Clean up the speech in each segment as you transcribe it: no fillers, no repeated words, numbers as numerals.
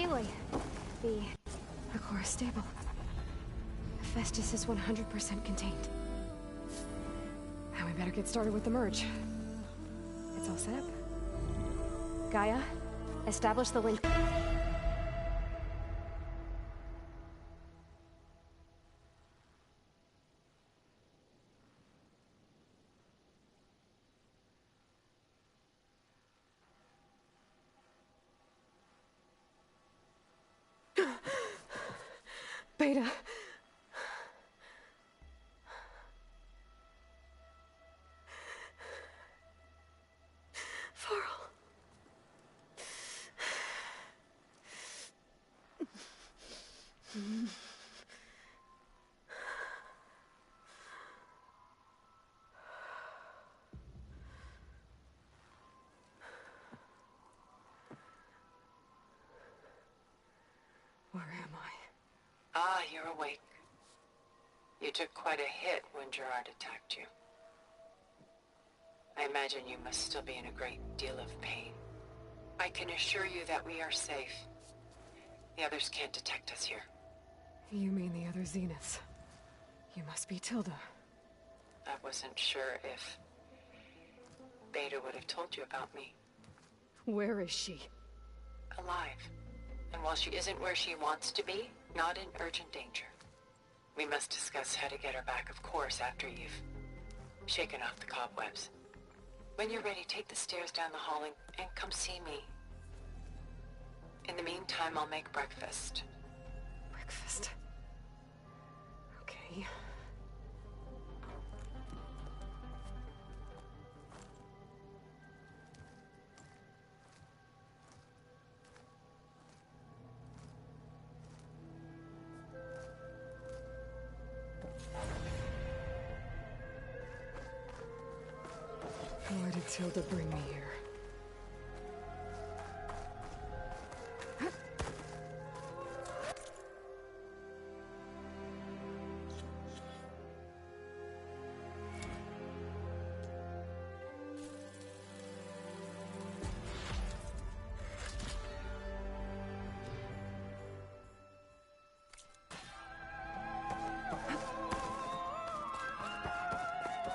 Finally! The core is stable. Festus is 100% contained. Now we better get started with the merge. It's all set up. Gaia, establish the link. Beta. Farrell. Where am I? Ah, you're awake. You took quite a hit when Gerard attacked you. I imagine you must still be in a great deal of pain. I can assure you that we are safe. The others can't detect us here. You mean the other Zeniths? You must be Tilda. I wasn't sure if Beta would have told you about me. Where is she? Alive. And while she isn't where she wants to be, not in urgent danger. We must discuss how to get her back, of course, after you've shaken off the cobwebs. When you're ready, take the stairs down the hall and come see me. In the meantime, I'll make breakfast. Breakfast? Okay. Why did Tilda bring me here?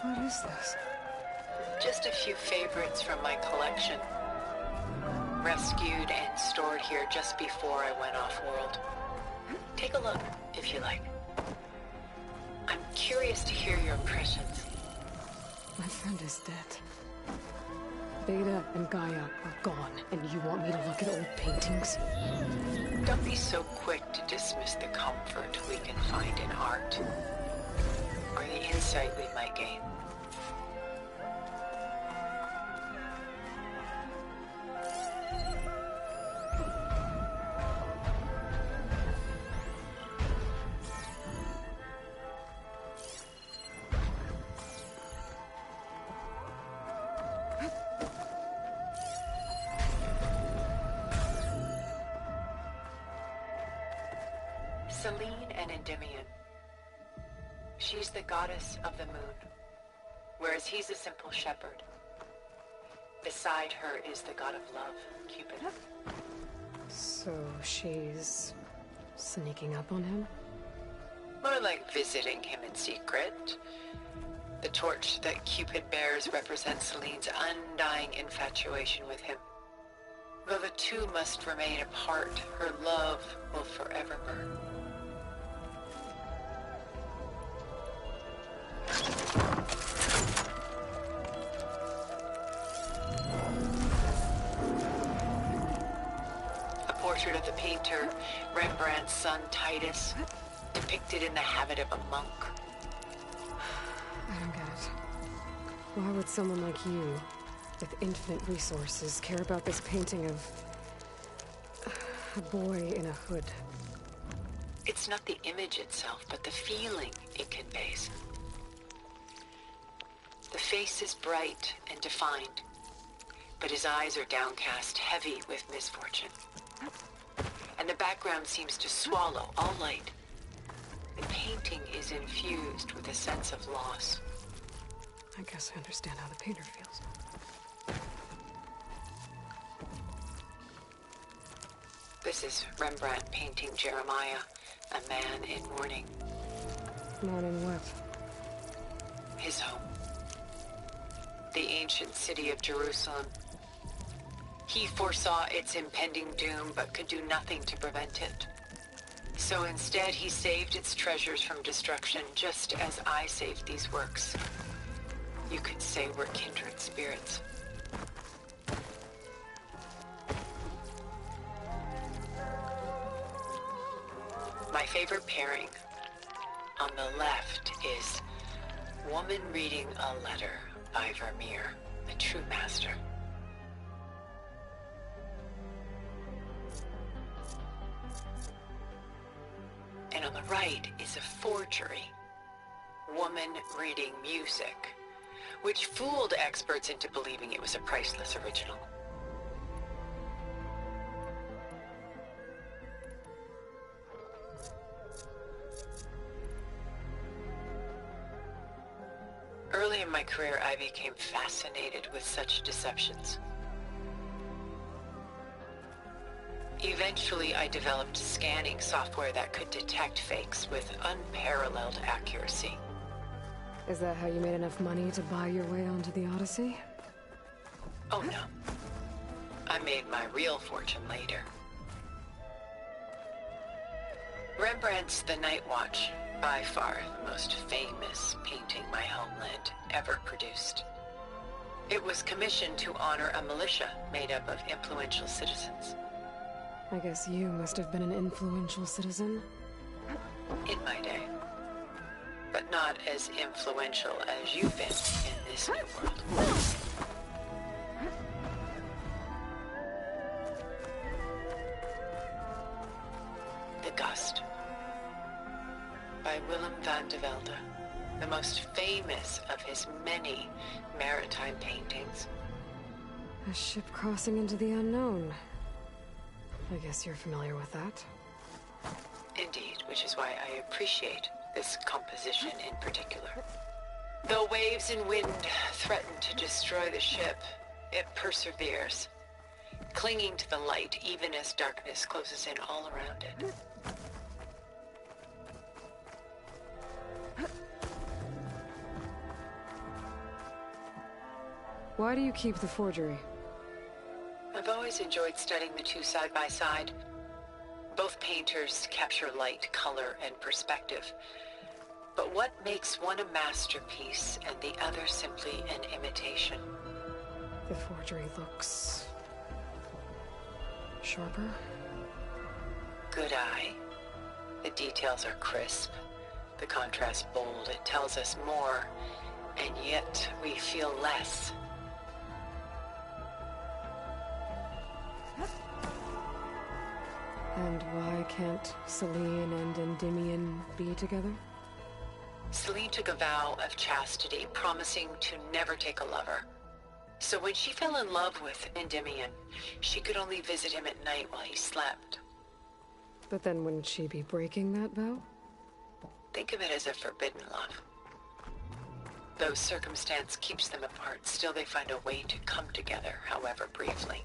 What is this? Just a few favorites from my collection. Rescued and stored here just before I went off-world. Take a look, if you like. I'm curious to hear your impressions. My friend is dead. Beta and Gaia are gone, and you want me to look at old paintings? Don't be so quick to dismiss the comfort we can find in art, or the insight we might gain. Selene and Endymion. She's the goddess of the moon, whereas he's a simple shepherd. Beside her is the god of love, Cupid. So she's sneaking up on him? More like visiting him in secret. The torch that Cupid bears represents Selene's undying infatuation with him. Though the two must remain apart, her love will forever burn. A portrait of the painter, Rembrandt's son Titus, depicted in the habit of a monk. I don't get it. Why would someone like you, with infinite resources, care about this painting of a boy in a hood? It's not the image itself, but the feeling it conveys. The face is bright and defined, but his eyes are downcast, heavy with misfortune. And the background seems to swallow all light. The painting is infused with a sense of loss. I guess I understand how the painter feels. This is Rembrandt painting Jeremiah, a man in mourning. Mourning what? His home. The ancient city of Jerusalem. He foresaw its impending doom, but could do nothing to prevent it. So instead, he saved its treasures from destruction, just as I saved these works. You could say we're kindred spirits. My favorite pairing on the left is Woman Reading a Letter by Vermeer, a true master. And on the right is a forgery, Woman Reading Music, which fooled experts into believing it was a priceless original. Early in my career, I became fascinated with such deceptions. Eventually, I developed scanning software that could detect fakes with unparalleled accuracy. Is that how you made enough money to buy your way onto the Odyssey? Oh no. I made my real fortune later. Rembrandt's The Night Watch, by far the most famous painting my homeland ever produced. It was commissioned to honor a militia made up of influential citizens. I guess you must have been an influential citizen. In my day. But not as influential as you've been in this new world. The Gust by Willem van de Velde, the most famous of his many maritime paintings. A ship crossing into the unknown. I guess you're familiar with that. Indeed, which is why I appreciate this composition in particular. Though waves and wind threaten to destroy the ship, it perseveres, clinging to the light even as darkness closes in all around it. Why do you keep the forgery? I've always enjoyed studying the two side by side. Both painters capture light, color, and perspective. But what makes one a masterpiece and the other simply an imitation? The forgery looks sharper. Good eye. The details are crisp. The contrast bold. It tells us more, and yet we feel less. And why can't Celine and Endymion be together? Celine took a vow of chastity, promising to never take a lover. So when she fell in love with Endymion, she could only visit him at night while he slept. But then wouldn't she be breaking that vow? Think of it as a forbidden love. Though circumstance keeps them apart, still they find a way to come together, however briefly.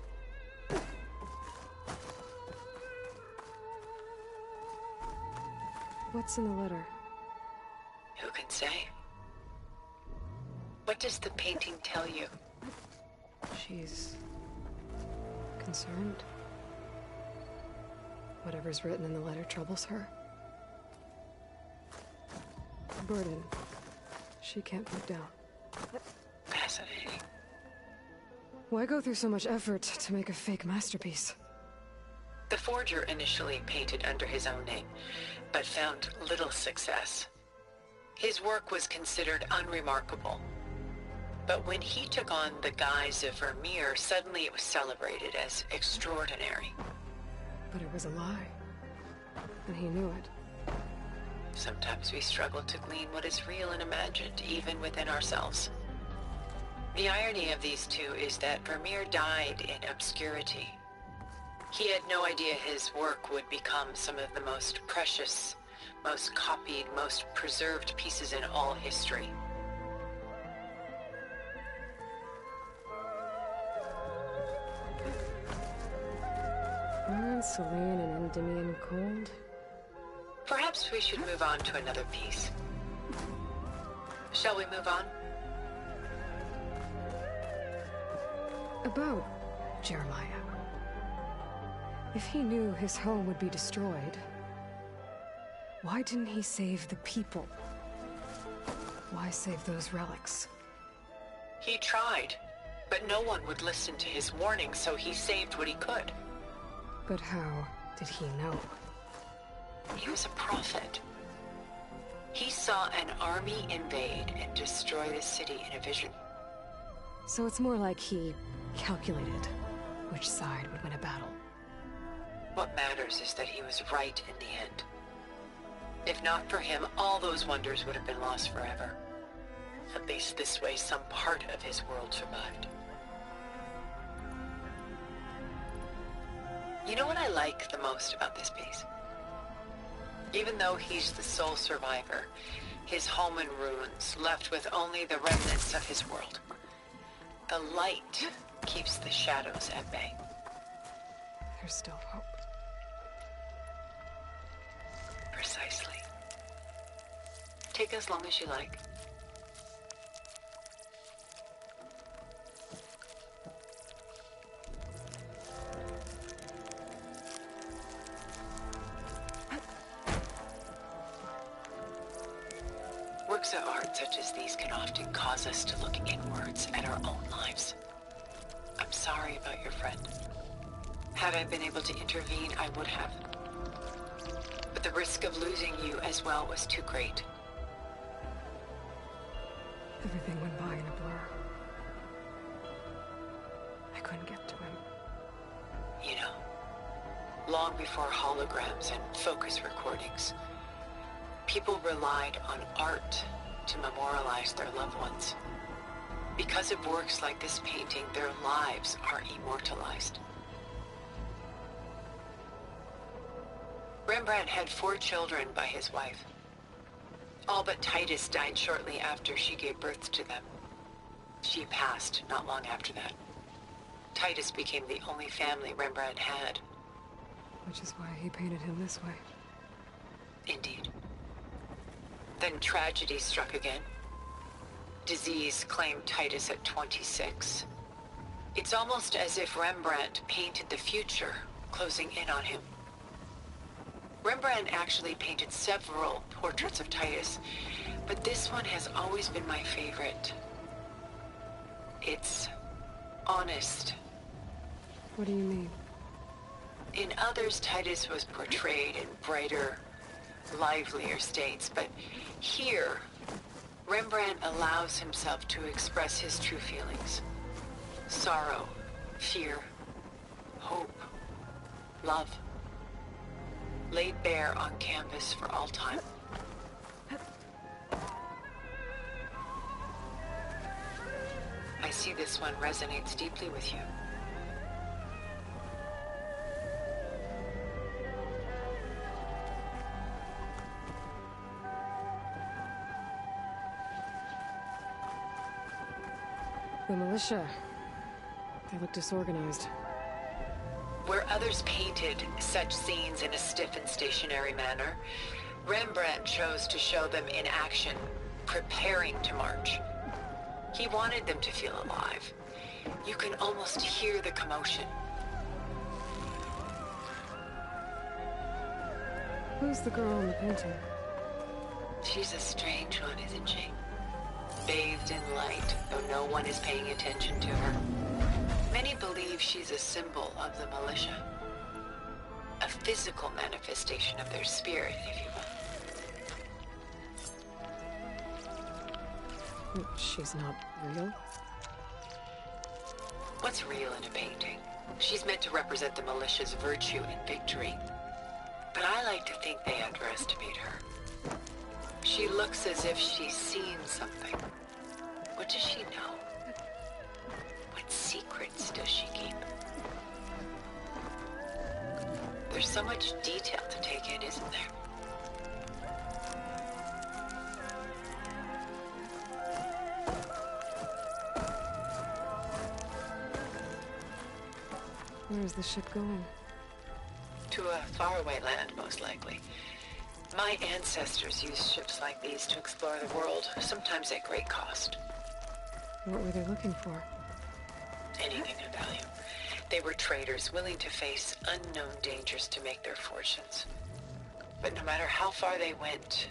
What's in the letter? Who can say? What does the painting tell you? She's concerned. Whatever's written in the letter troubles her. A burden she can't put down. Fascinating. Why go through so much effort to make a fake masterpiece? The forger initially painted under his own name, but found little success. His work was considered unremarkable. But when he took on the guise of Vermeer, suddenly it was celebrated as extraordinary. But it was a lie. And he knew it. Sometimes we struggle to glean what is real and imagined, even within ourselves. The irony of these two is that Vermeer died in obscurity. He had no idea his work would become some of the most precious, most copied, most preserved pieces in all history. Celine and Endymion cold? Perhaps we should move on to another piece. Shall we move on? About Jeremiah. If he knew his home would be destroyed, why didn't he save the people? Why save those relics? He tried, but no one would listen to his warning, so he saved what he could. But how did he know? He was a prophet. He saw an army invade and destroy the city in a vision. So it's more like he calculated which side would win a battle. What matters is that he was right in the end. If not for him, all those wonders would have been lost forever. At least this way, some part of his world survived. You know what I like the most about this piece? Even though he's the sole survivor, his home in ruins, left with only the remnants of his world. The light keeps the shadows at bay. There's still hope. Precisely. Take as long as you like. Works of art such as these can often cause us to look inwards at our own lives. I'm sorry about your friend. Had I been able to intervene, I would have. But the risk of losing you as well was too great. Everything went by in a blur. I couldn't get to him. You know, long before holograms and focus recordings, people relied on art to memorialize their loved ones. Because of works like this painting, their lives are immortalized. Rembrandt had 4 children by his wife. All but Titus died shortly after she gave birth to them. She passed not long after that. Titus became the only family Rembrandt had. Which is why he painted him this way. Indeed. Then tragedy struck again. Disease claimed Titus at 26. It's almost as if Rembrandt painted the future, closing in on him. Rembrandt actually painted several portraits of Titus, but this one has always been my favorite. It's honest. What do you mean? In others, Titus was portrayed in brighter, livelier states, but here, Rembrandt allows himself to express his true feelings. Sorrow, fear, hope, love. Laid bare on canvas for all time. I see this one resonates deeply with you. The militia. They look disorganized. Where others painted such scenes in a stiff and stationary manner, Rembrandt chose to show them in action, preparing to march. He wanted them to feel alive. You can almost hear the commotion. Who's the girl in the painting? She's a strange one, isn't she? Bathed in light, though no one is paying attention to her. Many believe she's a symbol of the militia. A physical manifestation of their spirit, if you will. She's not real? What's real in a painting? She's meant to represent the militia's virtue and victory. But I like to think they underestimate her. She looks as if she's seen something. What does she know? What secrets does she keep? There's so much detail to take in, isn't there? Where's the ship going? to a faraway land, most likely. My ancestors used ships like these to explore the world, sometimes at great cost. What were they looking for? Anything of value. They were traders willing to face unknown dangers to make their fortunes. But no matter how far they went,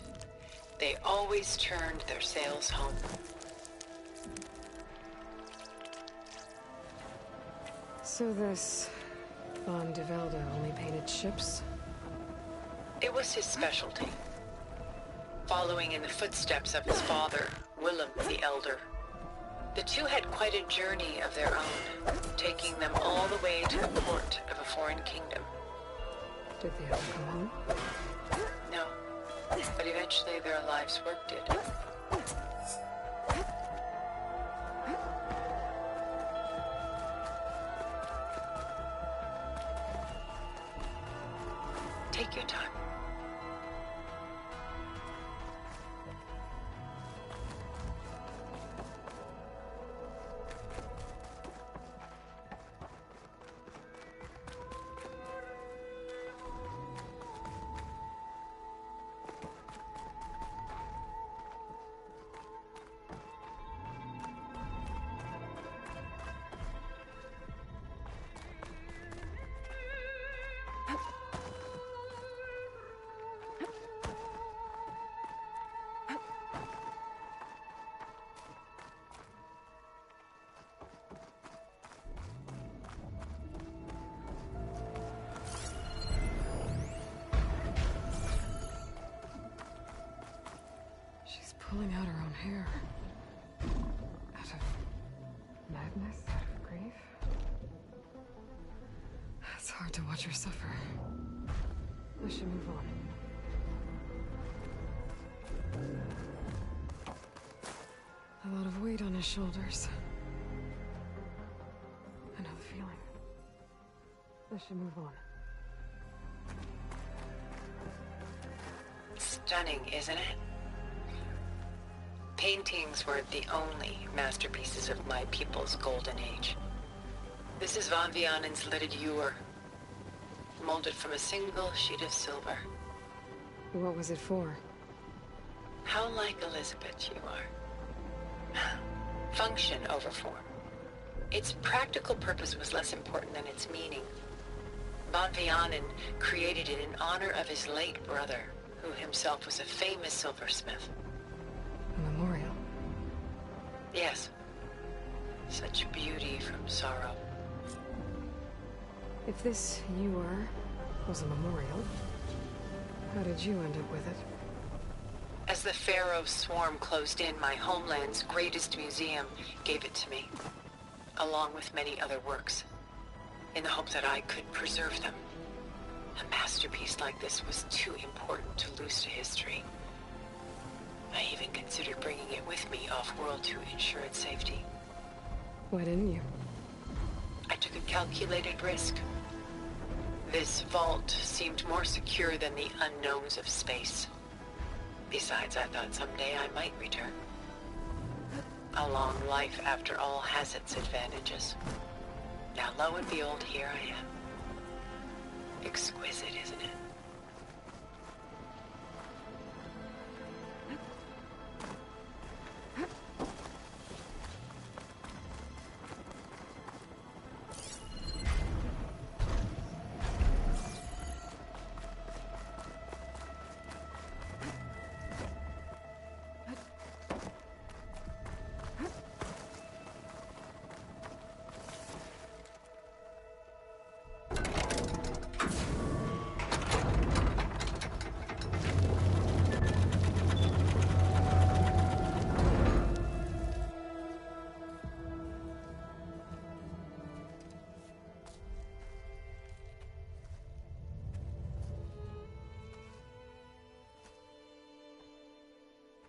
they always turned their sails home. So this Von de Velde only painted ships? It was his specialty. Following in the footsteps of his father, Willem the Elder. The two had quite a journey of their own, taking them all the way to the court of a foreign kingdom. Did they ever come home? No, but eventually their life's work did. Take your time. Pulling out her own hair. Out of madness, out of grief. It's hard to watch her suffer. I should move on. A lot of weight on his shoulders. I know the feeling. I should move on. Stunning, isn't it? Paintings weren't the only masterpieces of my people's golden age. This is Von Vianen's lidded ewer, molded from a single sheet of silver. What was it for? How like Elizabeth you are. Function over form. Its practical purpose was less important than its meaning. Von Vianen created it in honor of his late brother, who himself was a famous silversmith. A memorial? Yes. Such beauty from sorrow. If this ewer was a memorial, how did you end up with it? As the Pharaoh swarm closed in, my homeland's greatest museum gave it to me, along with many other works, in the hope that I could preserve them. A masterpiece like this was too important to lose to history. I even considered bringing it with me off-world to ensure its safety. Why didn't you? I took a calculated risk. This vault seemed more secure than the unknowns of space. Besides, I thought someday I might return. A long life, after all, has its advantages. Now, lo and behold, here I am. Exquisite, isn't it?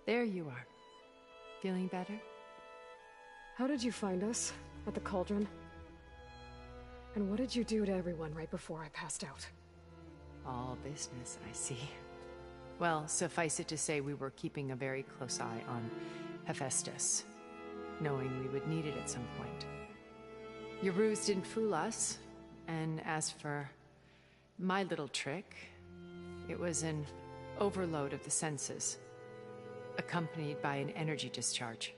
There you are. Feeling better? How did you find us? At the cauldron? And what did you do to everyone right before I passed out? All business, I see. Well, suffice it to say we were keeping a very close eye on Hephaestus, knowing we would need it at some point. Your ruse didn't fool us, and as for My little trick. It was an overload of the senses, accompanied by an energy discharge.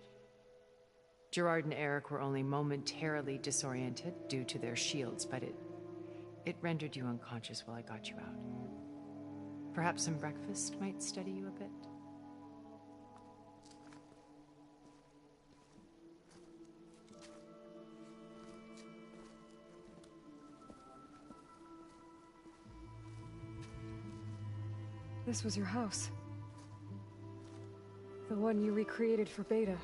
Gerard and Eric were only momentarily disoriented due to their shields, but it rendered you unconscious while I got you out. Perhaps some breakfast might steady you a bit? This was your house. The one you recreated for Beta,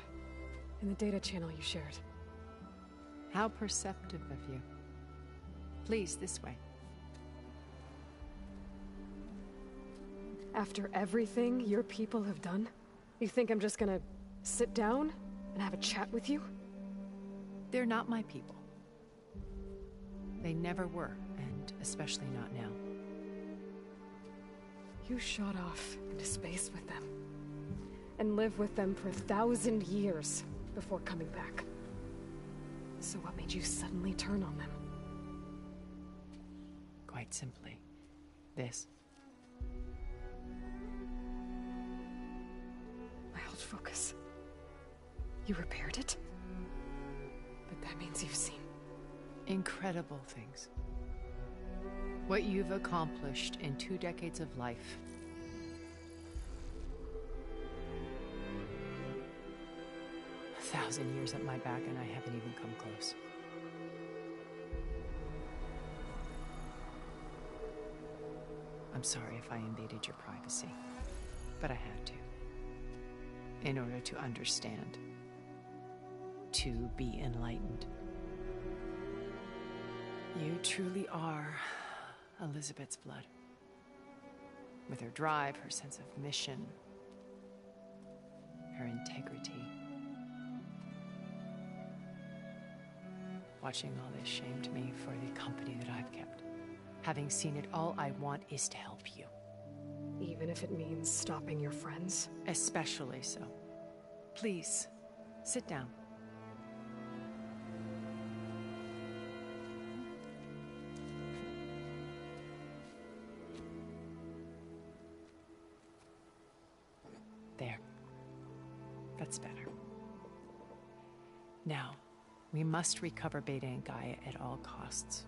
in the data channel you shared. How perceptive of you. Please, this way. After everything your people have done, you think I'm just gonna sit down and have a chat with you? They're not my people. They never were, and especially not now. You shot off into space with them, and lived with them for 1,000 years before coming back. So what made you suddenly turn on them? Quite simply, this. My old focus. You repaired it? But that means you've seen... Incredible things. What you've accomplished in 2 decades of life. A 1,000 years at my back and I haven't even come close. I'm sorry if I invaded your privacy, but I had to. In order to understand. To be enlightened. You truly are Elizabeth's blood. With her drive, her sense of mission, her integrity. Watching all this shamed me for the company that I've kept. Having seen it, all I want is to help you. Even if it means stopping your friends? Especially so. Please, sit down. There. That's better. Now, we must recover Beta and Gaia at all costs.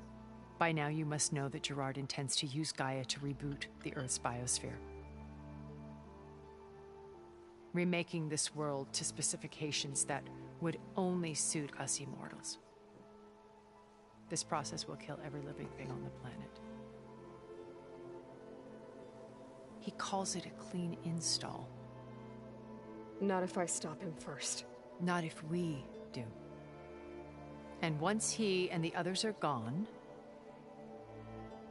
By now, you must know that Gerard intends to use Gaia to reboot the Earth's biosphere. Remaking this world to specifications that would only suit us immortals. This process will kill every living thing on the planet. He calls it a clean install. Not if I stop him first. Not if we do. And once he and the others are gone,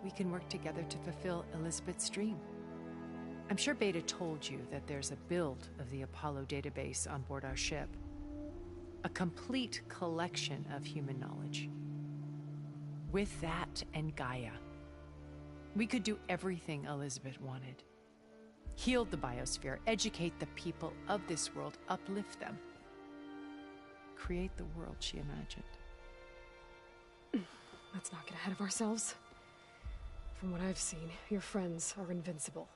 we can work together to fulfill Elizabeth's dream. I'm sure Beta told you that there's a build of the Apollo database on board our ship. A complete collection of human knowledge. With that and Gaia, we could do everything Elizabeth wanted. Heal the biosphere, educate the people of this world, uplift them. Create the world she imagined. Let's not get ahead of ourselves. From what I've seen, your friends are invincible.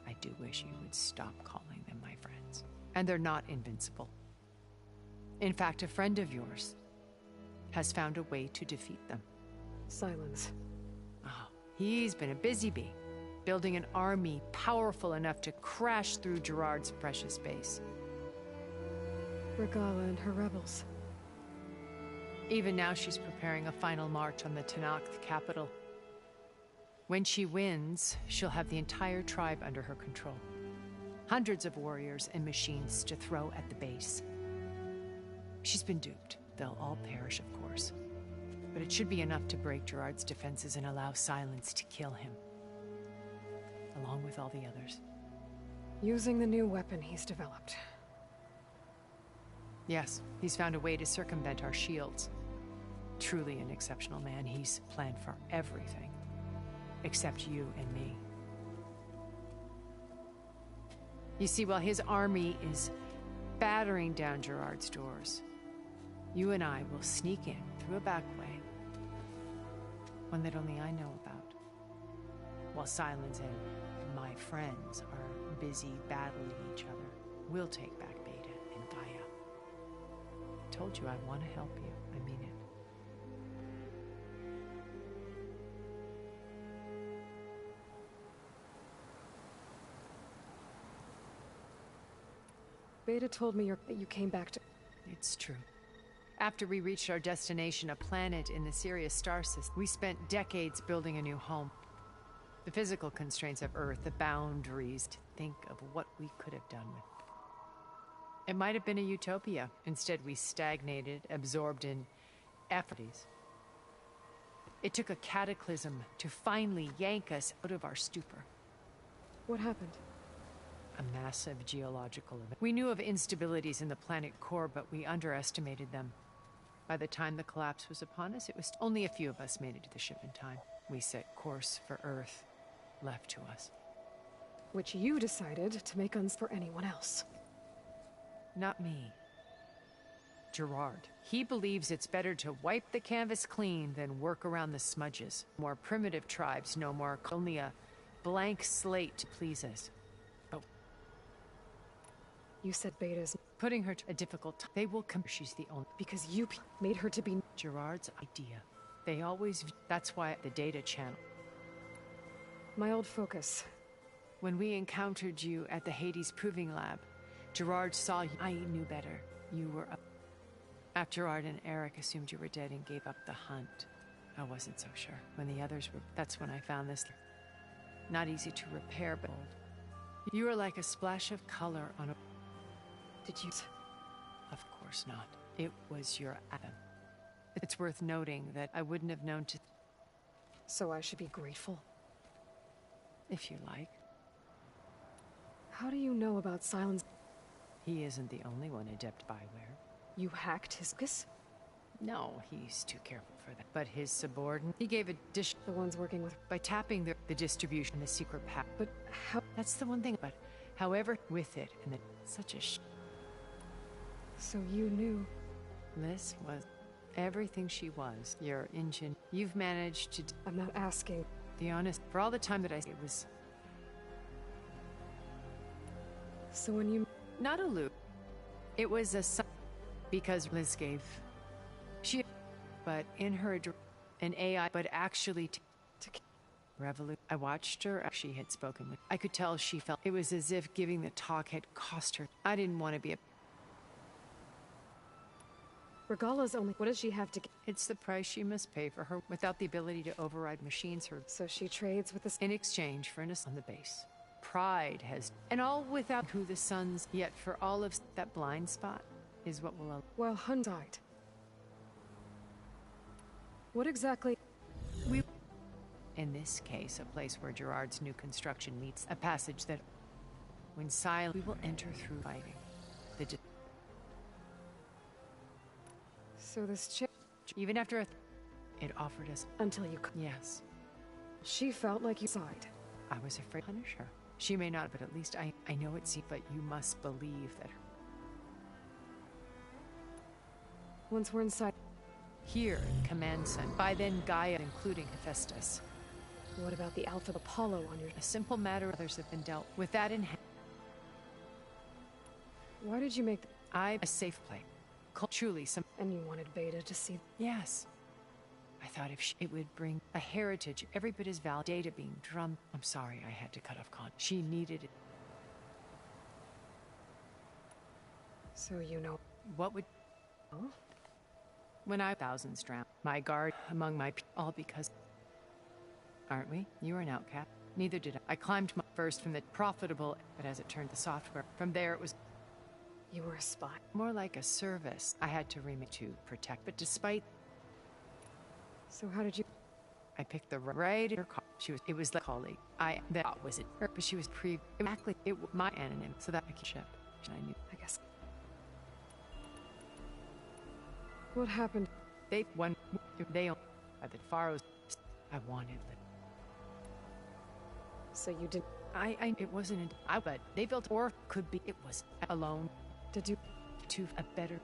I do wish you would stop calling them my friends. And they're not invincible. In fact, a friend of yours has found a way to defeat them. Silence. Oh, he's been a busy bee, building an army powerful enough to crash through Gerard's precious base. Regala and her rebels. Even now, she's preparing a final march on the Tenakth capital. When she wins, she'll have the entire tribe under her control. Hundreds of warriors and machines to throw at the base. She's been duped. They'll all perish, of course. But it should be enough to break Gerard's defenses and allow Silence to kill him. Along with all the others. Using the new weapon he's developed. Yes, he's found a way to circumvent our shields. Truly an exceptional man. He's planned for everything. Except you and me. You see, while his army is battering down Gerard's doors, you and I will sneak in through a back way. One that only I know about. while Silence and my friends are busy battling each other. We'll take back Beta and Gaia. I told you I want to help you. I mean it. Beta told me that you came back to... It's true. After we reached our destination, a planet in the Sirius star system, we spent decades building a new home. The physical constraints of Earth, the boundaries, to think of what we could have done with. It might have been a utopia. Instead, we stagnated, absorbed in efforts. It took a cataclysm to finally yank us out of our stupor. What happened? A massive geological event. We knew of instabilities in the planet core, but we underestimated them. By the time the collapse was upon us, it was only a few of us made it to the ship in time. We set course for Earth, left to us. Which you decided to make uns for anyone else. Not me. Gerard. He believes it's better to wipe the canvas clean than work around the smudges. More primitive tribes, no more, only a blank slate to please us. You said Beta's... Putting her to a difficult time. They will come. She's the only... Because you made her to be... Gerard's idea. They always... That's why the data channel. My old focus. When we encountered you at the Hades Proving Lab, Gerard saw you. I knew better. You were up. After Gerard and Eric assumed you were dead and gave up the hunt, I wasn't so sure. When the others were... That's when I found this. Not easy to repair, but... You were like a splash of color on a... Did you... Of course not. It was your atom. It's worth noting that I wouldn't have known to... So I should be grateful? If you like. How do you know about Silence? He isn't the only one adept byware. You hacked his kiss? No, he's too careful for that. But his subordinate... He gave a dish... The ones working with... By tapping the distribution, the secret path. But how... That's the one thing. But however, with it, and the... Such a So you knew... Liz was everything she was. Your engine. You've managed to... I'm not asking. Be honest, for all the time that it was... So when you... Not a loop. It was a... Because Liz gave... She... But in her... An AI, but actually... Revolut. I watched her after she had spoken with... I could tell she felt... It was as if giving the talk had cost her. I didn't want to be a... Regala's only... What does she have to... It's the price she must pay for her without the ability to override machines. So she trades with this... In exchange for an on the base. Pride has... And all without who the sons... Yet for all of that blind spot is what will... Well, Hun died. What exactly... We... In this case, a place where Gerard's new construction meets a passage that... When silent... We will enter through fighting. The... So this chick... Even after it offered us... Until you... Yes. She felt like you sighed. I was afraid to punish her. She may not, but at least I know it's... But you must believe that... Once we're inside... Here, Command Center. By then, Gaia, including Hephaestus. What about the Alpha Apollo on your... A simple matter others have been dealt with that in hand. Why did you make... A safe place. Truly some... And you wanted Beta to see... Yes. I thought if it would bring a heritage, every bit as valid data being drummed. I'm sorry I had to cut off con. She needed it. So you know... What would... Oh? When thousands drowned. My guard among my... All because... Aren't we? You were an outcast. Neither did I. I climbed first from the profitable, but as it turned the software. From there it was... You were a spy. More like a service. I had to remake to protect, but despite... So how did you... I picked the right... It was the colleague. That was it. But she was exactly... My anonym, so that I could ship. I knew. I guess. What happened? They the Pharaohs. I wanted them. So you did... It wasn't... But they built... Or could be... It was alone. Did you... To a better...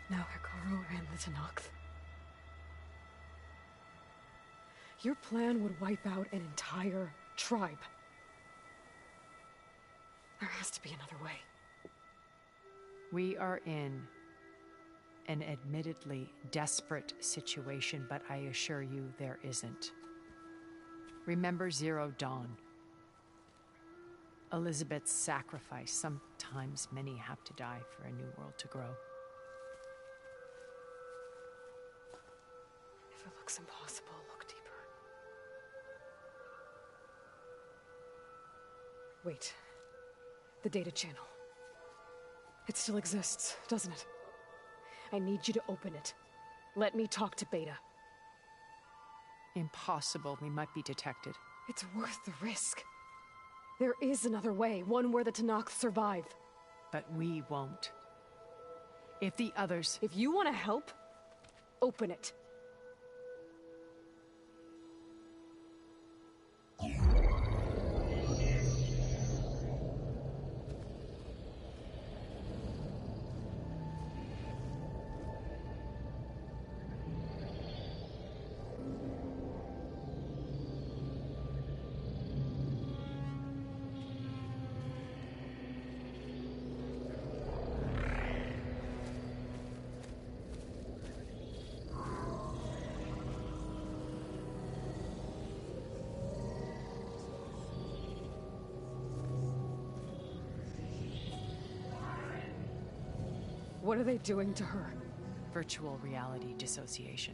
Now Hikaru and the Tenakth. Your plan would wipe out an entire tribe. There has to be another way. We are in an admittedly desperate situation, but I assure you there isn't. Remember Zero Dawn. Elizabeth's sacrifice. Sometimes many have to die for a new world to grow. If it looks impossible, look deeper. Wait. The data channel. It still exists, doesn't it? I need you to open it. Let me talk to Beta. Impossible. We might be detected. It's worth the risk. There is another way, one where the Tenakth survive. But we won't. If the others... If you want to help, open it. What are they doing to her? Virtual reality dissociation.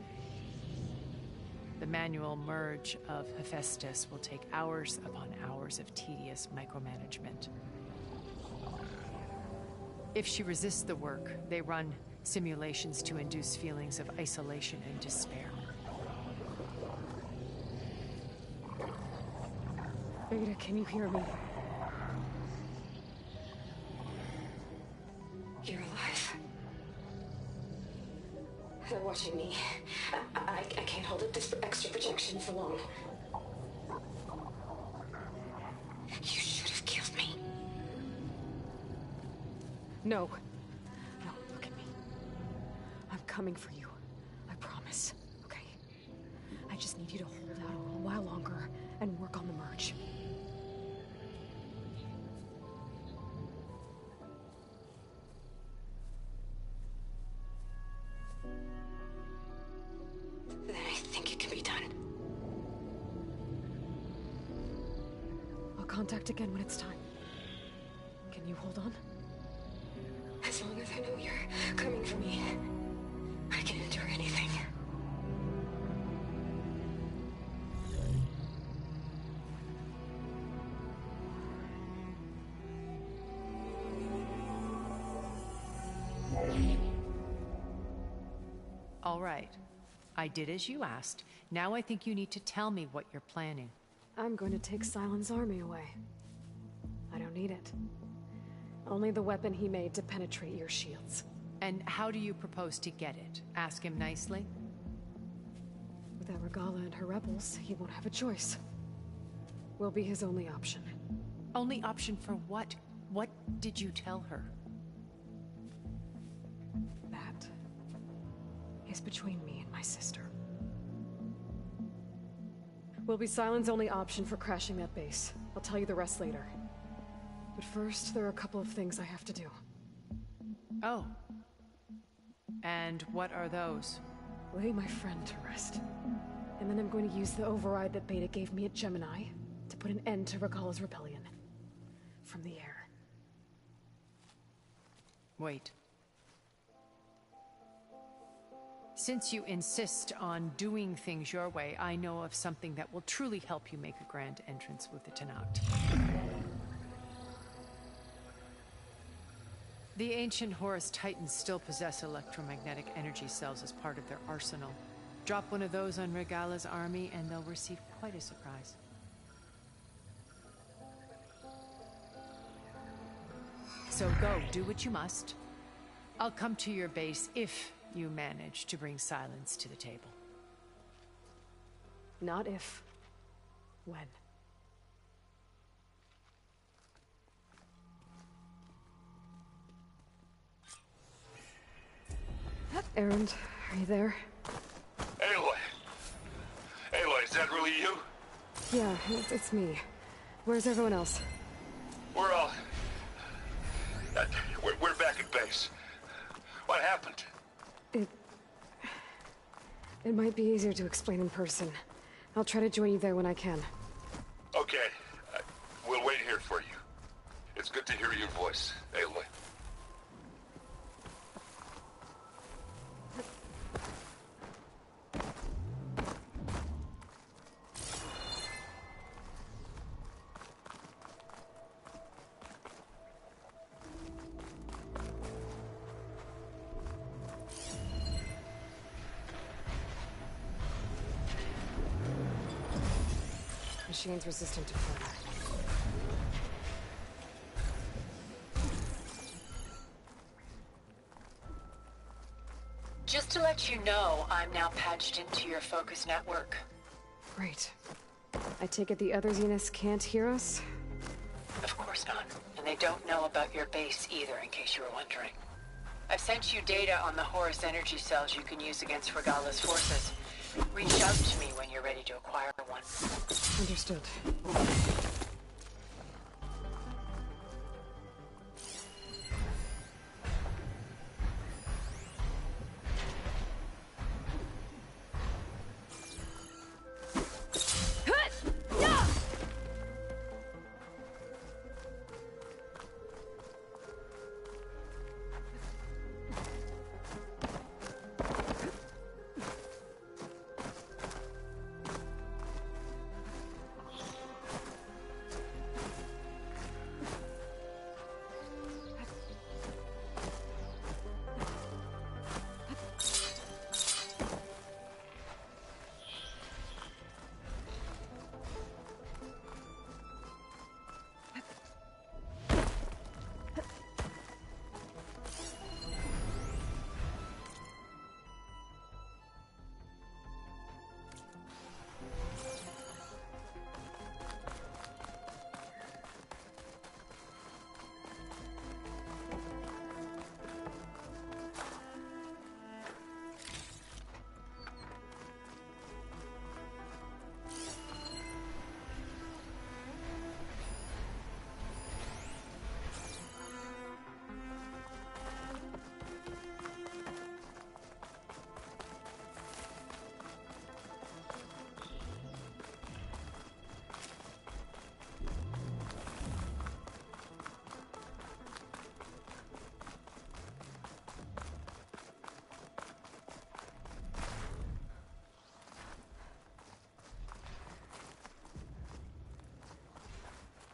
The manual merge of Hephaestus will take hours upon hours of tedious micromanagement. If she resists the work, they run simulations to induce feelings of isolation and despair. Beta, can you hear me? You're alive. They're watching me. I can't hold up this extra projection for long. You should have killed me. No. No, look at me. I'm coming for you. I promise. Okay? I just need you to hold out a little while longer and work on the merge. Then I think it can be done. I'll contact again when it's time. Can you hold on? As long as I know you're coming for me, I can endure anything. All right. I did as you asked. Now I think you need to tell me what you're planning. I'm going to take Silent's army away. I don't need it. Only the weapon he made to penetrate your shields. And how do you propose to get it? Ask him nicely? Without Regala and her rebels, he won't have a choice. We'll be his only option. Only option for what? What did you tell her? That is between me and my sister. Will be Silent's only option for crashing that base. I'll tell you the rest later. But first, there are a couple of things I have to do. Oh. And what are those? Lay my friend to rest. And then I'm going to use the override that Beta gave me at Gemini to put an end to Regala's rebellion. From the air. Wait. Since you insist on doing things your way, I know of something that will truly help you make a grand entrance with the Tenakth. The ancient Horus Titans still possess electromagnetic energy cells as part of their arsenal. Drop one of those on Regala's army and they'll receive quite a surprise. So go, do what you must. I'll come to your base if you manage to bring Silence to the table. Not if. When. Errand, are you there? Aloy! Aloy, is that really you? Yeah, it's me. Where's everyone else? We're all... we're back at base. What happened? It might be easier to explain in person. I'll try to join you there when I can. Okay. We'll wait here for you. It's good to hear your voice, Aloy. Machine's resistant to fire. Just to let you know, I'm now patched into your focus network. Great. I take it the other Zeniths can't hear us? Of course not. And they don't know about your base either, in case you were wondering. I've sent you data on the Horus energy cells you can use against Regala's forces. Reach out to me when you're ready to acquire one. Understood.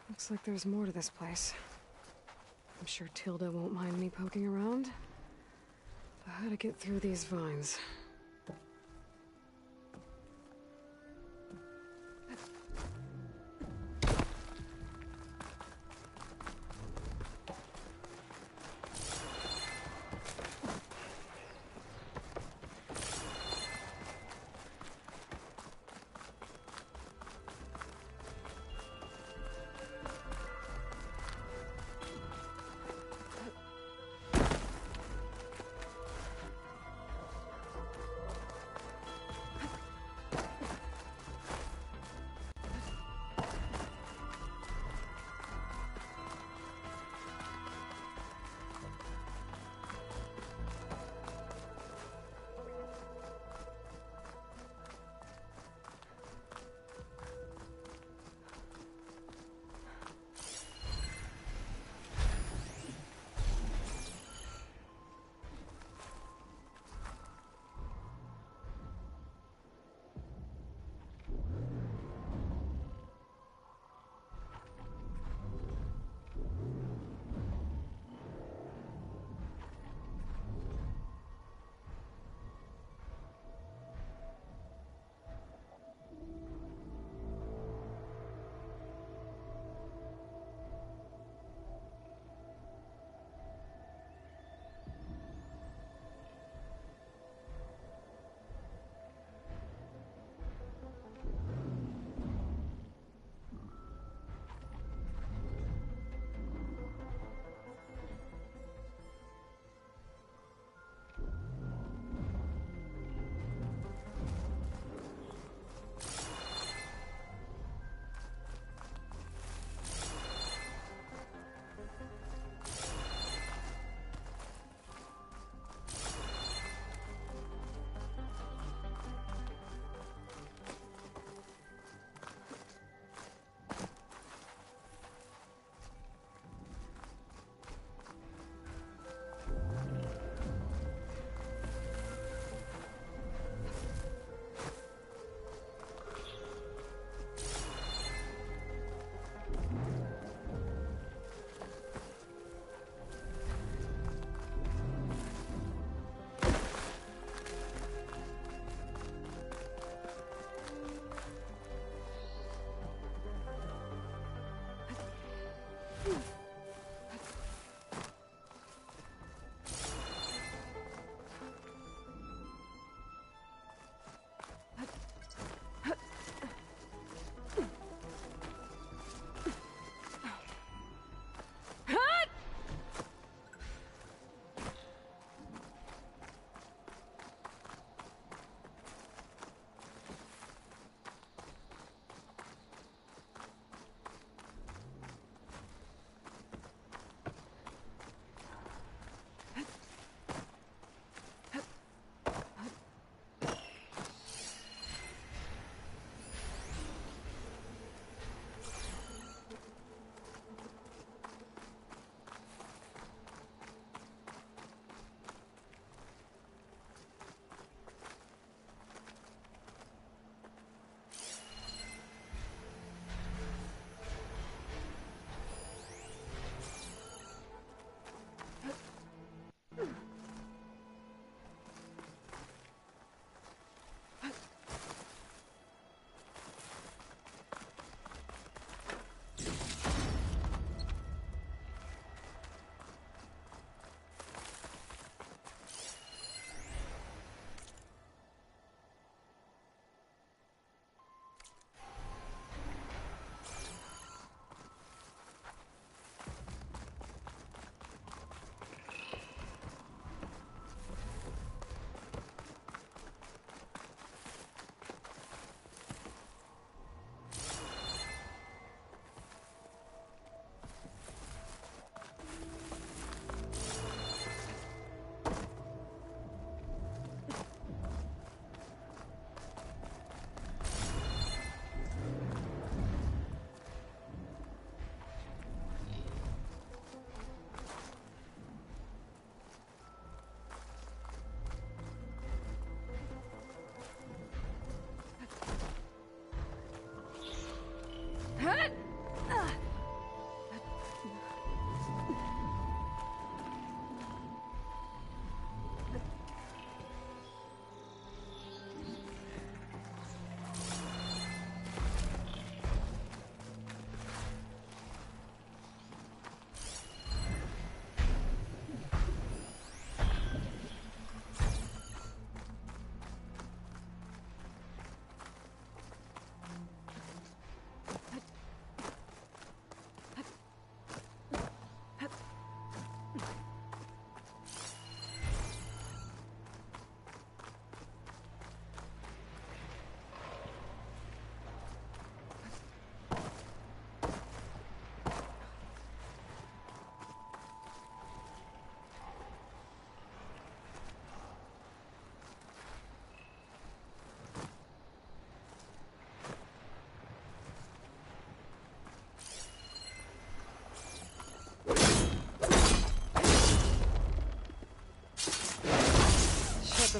Looks like there's more to this place. I'm sure Tilda won't mind me poking around. But how to get through these vines?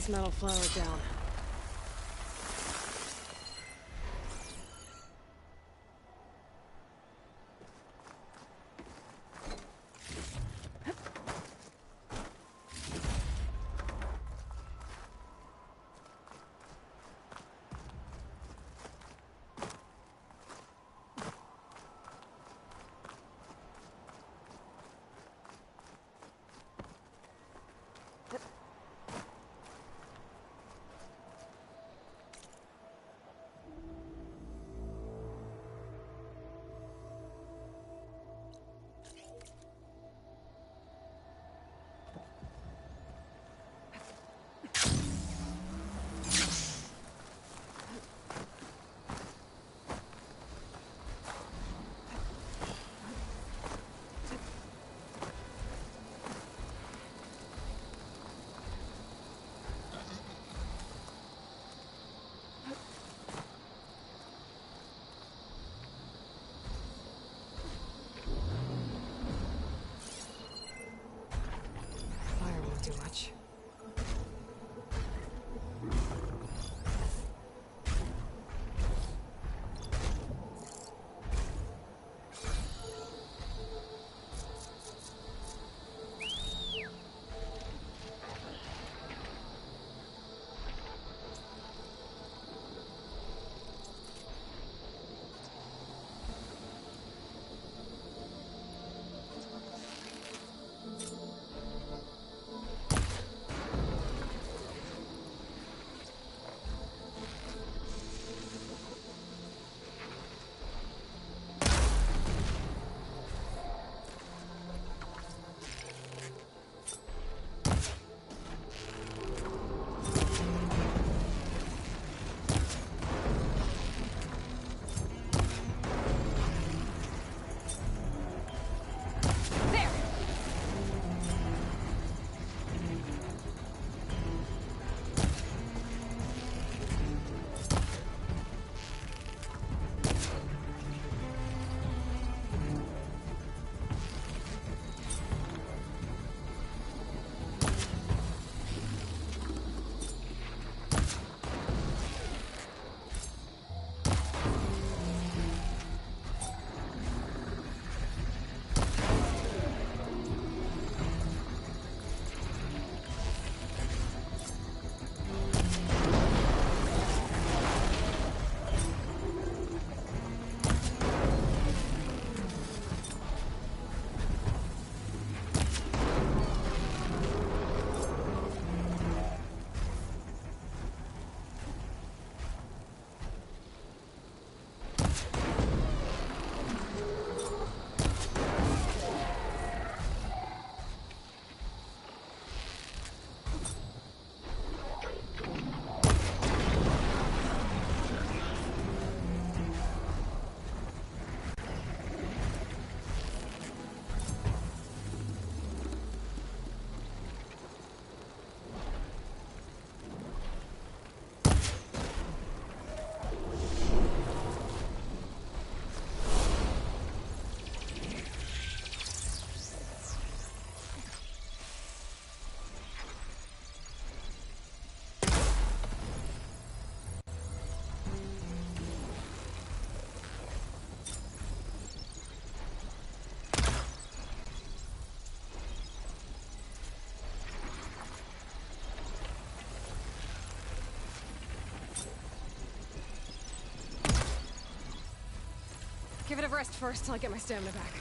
this metal flower down. Too much. Give it a rest first till I get my stamina back.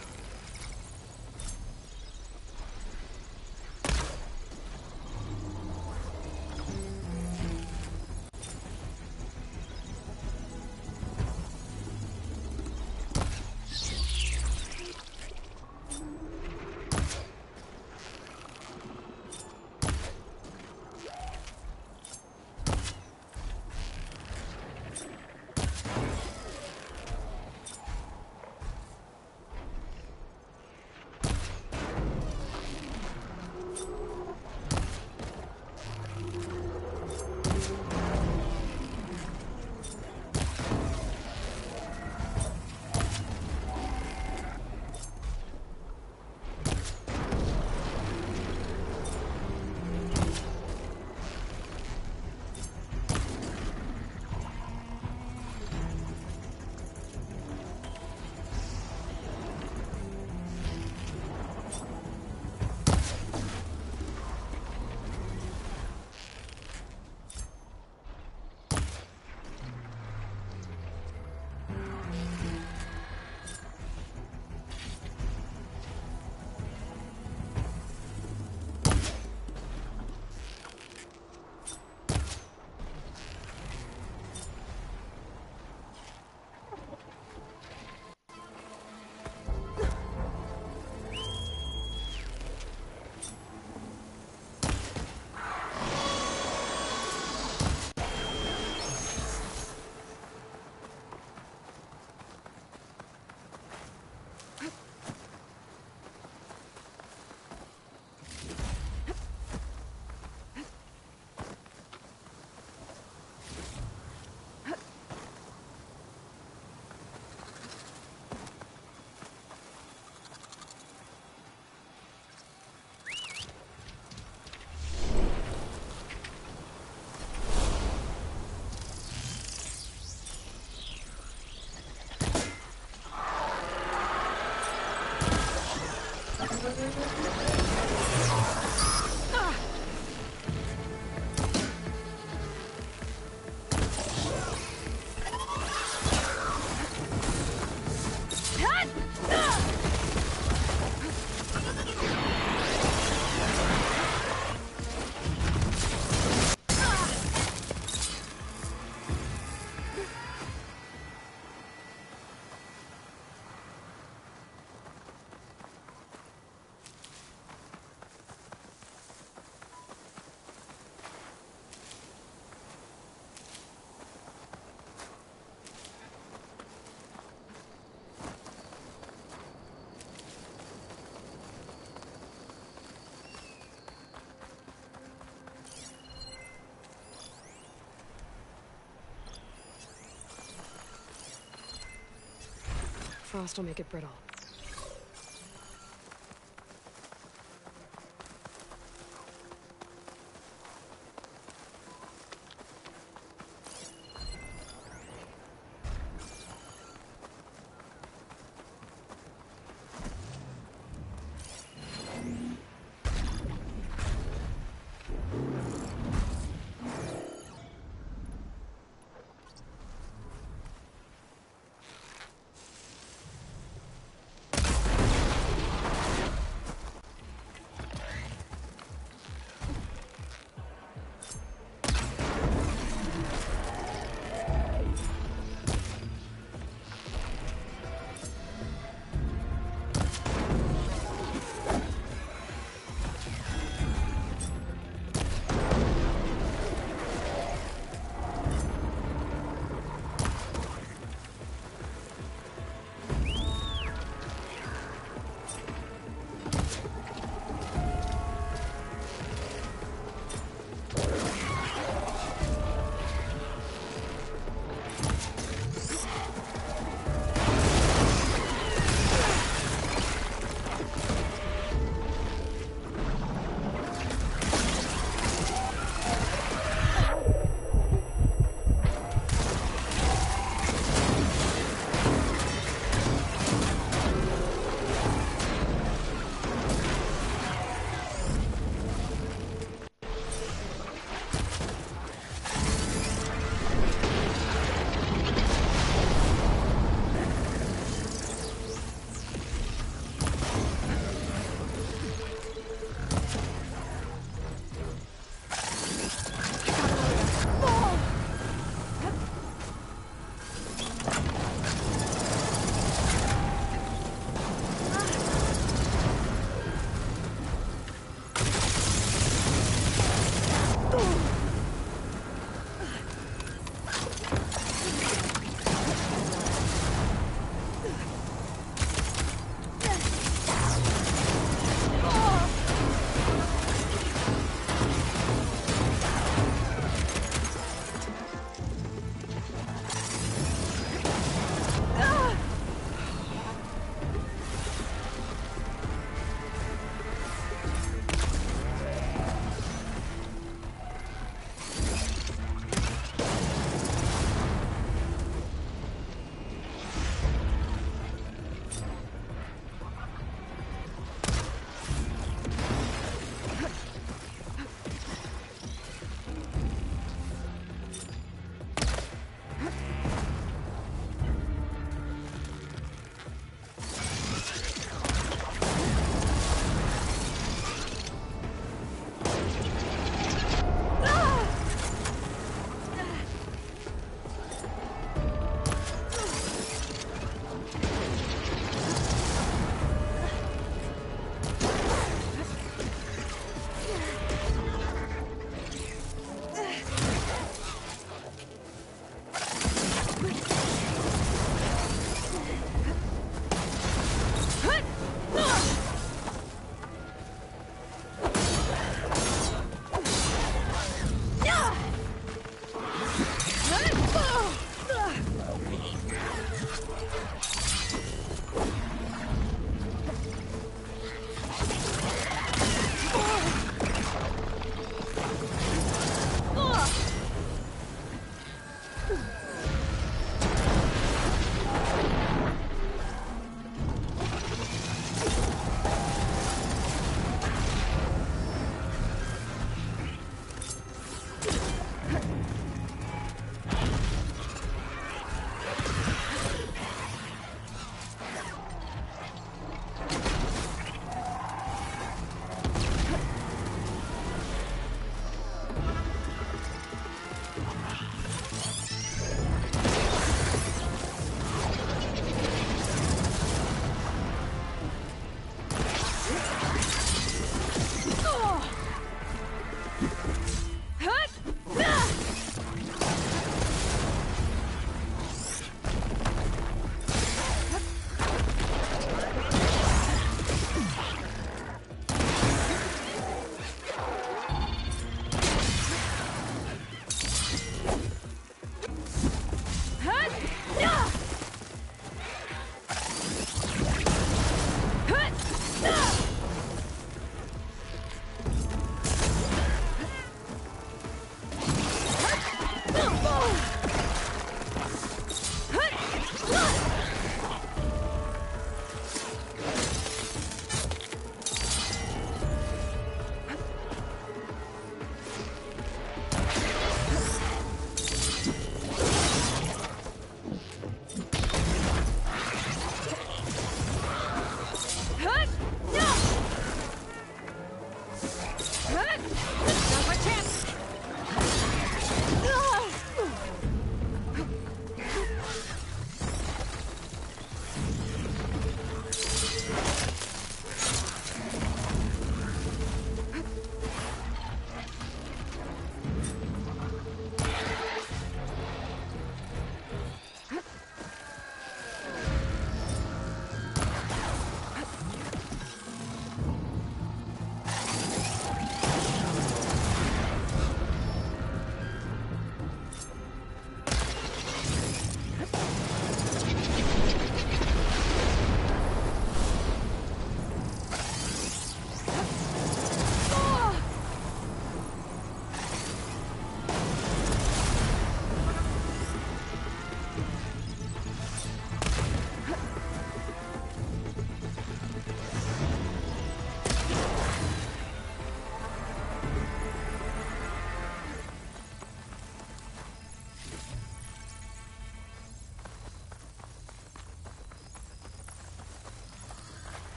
frost will make it brittle.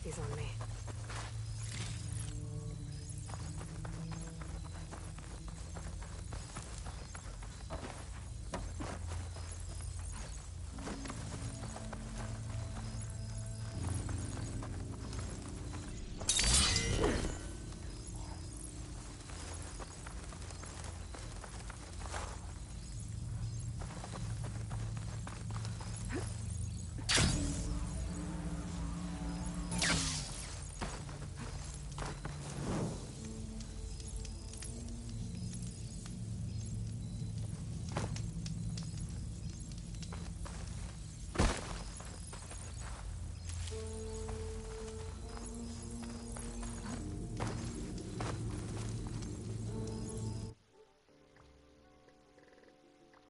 he's on me.